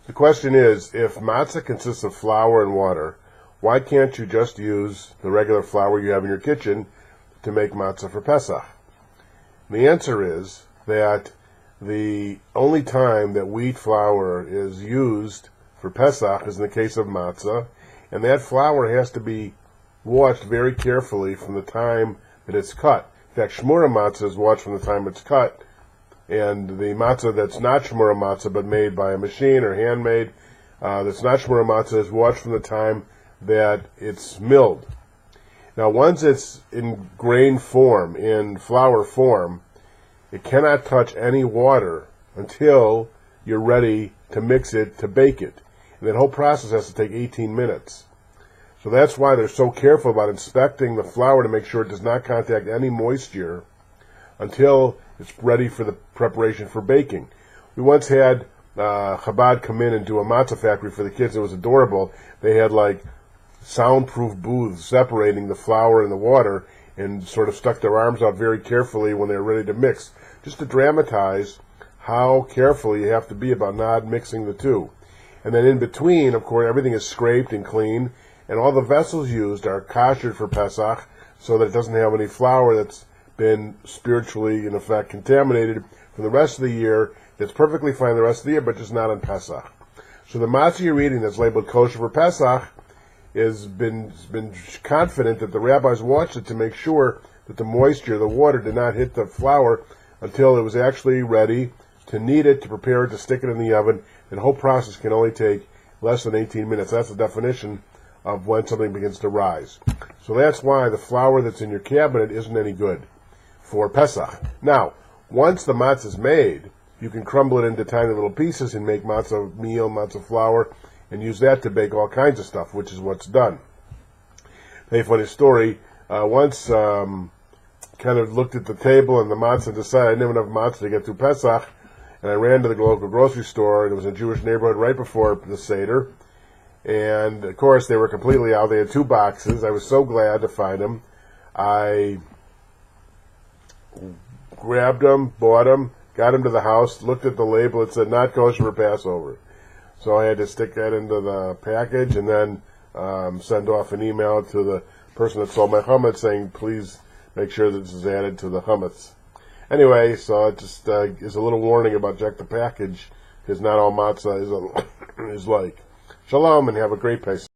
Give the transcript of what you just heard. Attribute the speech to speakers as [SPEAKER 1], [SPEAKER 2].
[SPEAKER 1] The question is, if matzah consists of flour and water, why can't you just use the regular flour you have in your kitchen to make matzah for Pesach? And the answer is that the only time that wheat flour is used for Pesach is in the case of matzah, and that flour has to be watched very carefully from the time that it's cut. In fact, shmura matzah is watched from the time it's cut, and the matzah that's not shmura matzah but made by a machine or handmade, that's not shmura matzah, is watched from the time that it's milled. Now, once it's in grain form, in flour form, it cannot touch any water until you're ready to mix it, to bake it. And that whole process has to take 18 minutes. So that's why they're so careful about inspecting the flour to make sure it does not contact any moisture until it's ready for the preparation for baking. We once had Chabad come in and do a matzah factory for the kids. It was adorable. They had like soundproof booths separating the flour and the water, and sort of stuck their arms out very carefully when they were ready to mix, just to dramatize how careful you have to be about not mixing the two. And then in between, of course, everything is scraped and clean, and all the vessels used are koshered for Pesach, so that it doesn't have any flour that's been spiritually, in effect, contaminated for the rest of the year. That's perfectly fine the rest of the year, but just not on Pesach. So the matzah you're eating that's labeled kosher for Pesach has been confident that the rabbis watched it to make sure that the moisture, the water, did not hit the flour until it was actually ready to knead it, to prepare it, to stick it in the oven. And the whole process can only take less than 18 minutes. That's the definition of when something begins to rise. So that's why the flour that's in your cabinet isn't any good for Pesach. Now, once the matzah is made, you can crumble it into tiny little pieces and make matzah meal, matzah flour, and use that to bake all kinds of stuff, which is what's done. Hey, funny story. Once kind of looked at the table and the matzah and decided I didn't have enough matzah to get through Pesach, and I ran to the local grocery store, and it was a Jewish neighborhood right before the Seder, and of course they were completely out. They had 2 boxes. I was so glad to find them. I grabbed them, bought them, got them to the house, looked at the label. It said not kosher for Passover. So I had to stick that into the package and then send off an email to the person that sold my hummus saying, please make sure that this is added to the hummus. Anyway, so it just is a little warning about check the package, because not all matzah is like. Shalom, and have a great Pesach.